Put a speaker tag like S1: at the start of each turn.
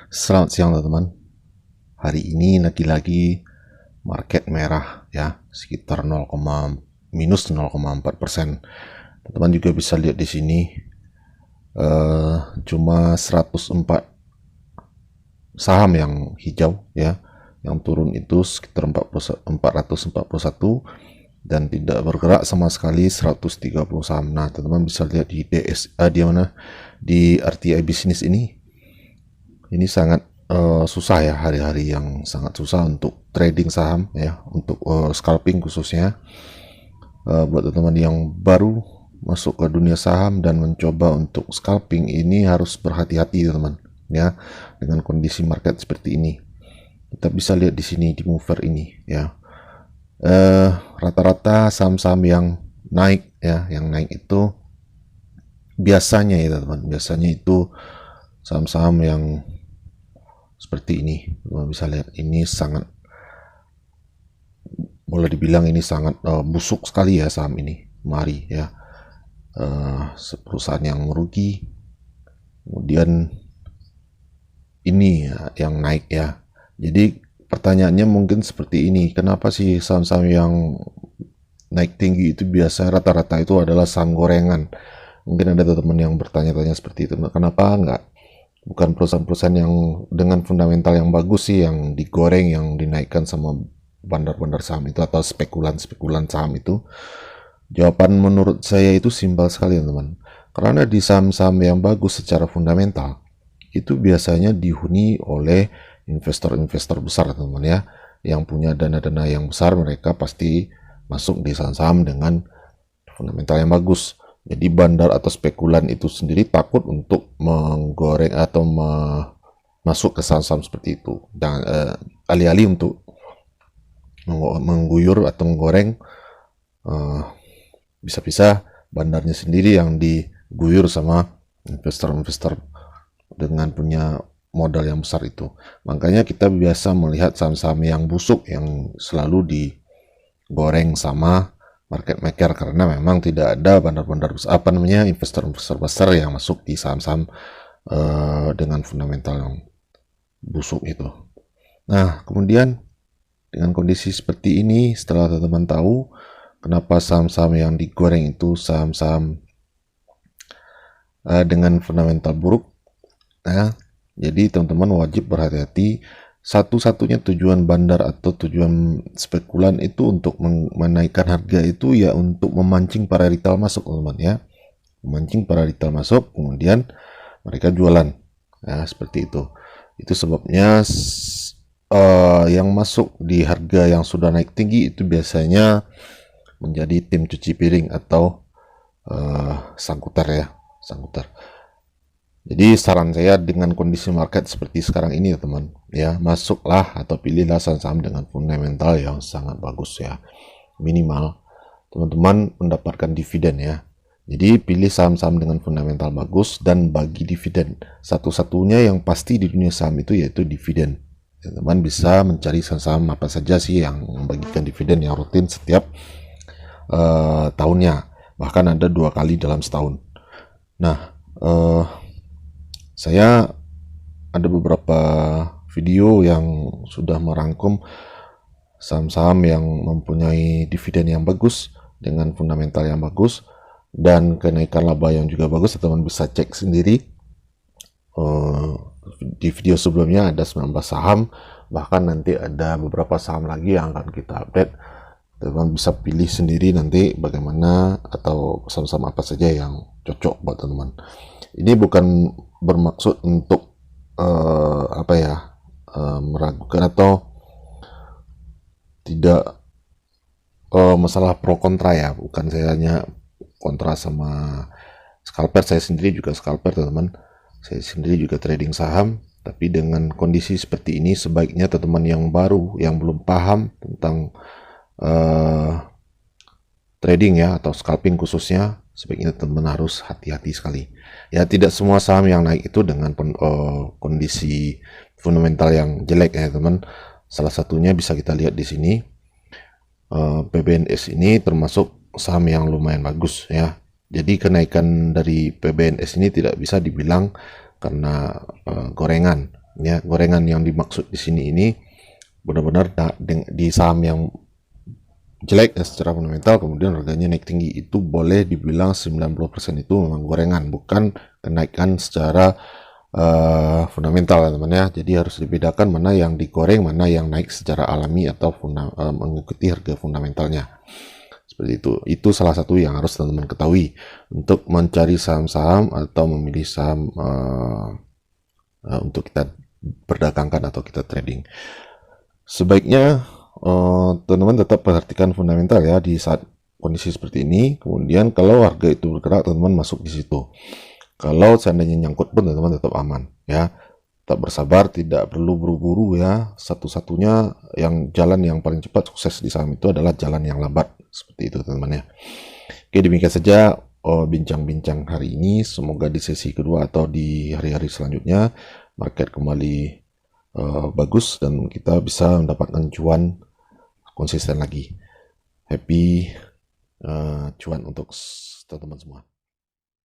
S1: Selamat siang teman-teman. Hari ini lagi-lagi market merah ya, sekitar minus 0,4%. Teman-teman juga bisa lihat di sini cuma 104 saham yang hijau ya, yang turun itu sekitar 441 dan tidak bergerak sama sekali 130 saham. Nah, teman-teman bisa lihat di di RTI bisnis ini sangat susah ya, hari-hari yang sangat susah untuk trading saham ya, untuk scalping khususnya. Buat teman-teman yang baru masuk ke dunia saham dan mencoba untuk scalping, ini harus berhati-hati teman ya, dengan kondisi market seperti ini. Kita bisa lihat di sini di mover ini ya, rata-rata saham-saham yang naik ya, yang naik itu biasanya ya teman, biasanya itu saham-saham yang seperti ini. Teman bisa lihat ini sangat, boleh dibilang ini sangat busuk sekali ya saham ini. Mari ya, perusahaan yang merugi, kemudian ini ya, yang naik ya. Jadi pertanyaannya mungkin seperti ini, kenapa sih saham-saham yang naik tinggi itu biasa rata-rata itu adalah saham gorengan? Mungkin ada teman yang bertanya-tanya seperti itu, kenapa enggak bukan perusahaan-perusahaan yang dengan fundamental yang bagus sih yang digoreng, yang dinaikkan sama bandar-bandar saham itu atau spekulan-spekulan saham itu? Jawaban menurut saya itu simpel sekali teman-teman, karena di saham-saham yang bagus secara fundamental itu biasanya dihuni oleh investor-investor besar teman-teman ya, yang punya dana-dana yang besar. Mereka pasti masuk di saham-saham dengan fundamental yang bagus. Jadi bandar atau spekulan itu sendiri takut untuk menggoreng atau masuk ke saham-saham seperti itu, dan alih-alih untuk mengguyur atau menggoreng, bisa-bisa bandarnya sendiri yang diguyur sama investor-investor dengan punya modal yang besar itu. Makanya kita biasa melihat saham-saham yang busuk yang selalu digoreng sama market maker, karena memang tidak ada bandar-bandar besar, investor-investor besar yang masuk di saham-saham dengan fundamental yang busuk itu. Nah, kemudian dengan kondisi seperti ini, setelah teman-teman tahu kenapa saham-saham yang digoreng itu saham-saham dengan fundamental buruk, nah, jadi teman-teman wajib berhati-hati. Satu-satunya tujuan bandar atau tujuan spekulan itu untuk menaikkan harga itu ya untuk memancing para retail masuk teman-teman ya, memancing para retail masuk, kemudian mereka jualan ya, seperti itu. Itu sebabnya yang masuk di harga yang sudah naik tinggi itu biasanya menjadi tim cuci piring atau sangkutar ya, sangkutar. Jadi saran saya dengan kondisi market seperti sekarang ini ya teman ya, masuklah atau pilihlah saham-saham dengan fundamental yang sangat bagus ya, minimal teman-teman mendapatkan dividen ya. Jadi pilih saham-saham dengan fundamental bagus dan bagi dividen. Satu-satunya yang pasti di dunia saham itu yaitu dividen. Teman-teman bisa mencari saham-saham apa saja sih yang membagikan dividen yang rutin setiap tahunnya, bahkan ada 2 kali dalam setahun. Nah, saya ada beberapa video yang sudah merangkum saham-saham yang mempunyai dividen yang bagus dengan fundamental yang bagus dan kenaikan laba yang juga bagus. Teman bisa cek sendiri. Di video sebelumnya ada 19 saham, bahkan nanti ada beberapa saham lagi yang akan kita update. Teman bisa pilih sendiri nanti bagaimana atau saham-saham apa saja yang cocok buat teman. Ini bukan bermaksud untuk meragukan atau tidak masalah pro kontra ya, bukan. Saya hanya kontra sama scalper. Saya sendiri juga scalper teman-teman, saya sendiri juga trading saham. Tapi dengan kondisi seperti ini sebaiknya teman-teman yang baru yang belum paham tentang trading ya atau scalping khususnya, sebaiknya teman-teman harus hati-hati sekali ya. Tidak semua saham yang naik itu dengan kondisi fundamental yang jelek ya teman. Salah satunya bisa kita lihat di sini, PBNS ini termasuk saham yang lumayan bagus ya. Jadi kenaikan dari PBNS ini tidak bisa dibilang karena gorengan Ya, gorengan yang dimaksud di sini ini benar-benar di saham yang jelek ya secara fundamental kemudian harganya naik tinggi, itu boleh dibilang 90% itu memang gorengan, bukan kenaikan secara fundamental teman-teman ya. Jadi harus dibedakan mana yang digoreng, mana yang naik secara alami atau mengikuti harga fundamentalnya. Seperti itu. Itu salah satu yang harus teman-teman ketahui untuk mencari saham-saham atau memilih saham untuk kita perdagangkan atau kita trading. Sebaiknya teman-teman tetap perhatikan fundamental ya di saat kondisi seperti ini. Kemudian kalau harga itu bergerak, teman-teman masuk di situ. Kalau seandainya nyangkut pun teman-teman tetap aman ya. Tetap bersabar, tidak perlu buru-buru ya. Satu-satunya jalan yang paling cepat sukses di saham itu adalah jalan yang lambat. Seperti itu teman-teman ya. Oke, demikian saja bincang-bincang hari ini. Semoga di sesi kedua atau di hari-hari selanjutnya market kembali bagus dan kita bisa mendapatkan cuan konsisten lagi. Happy cuan untuk teman-teman semua.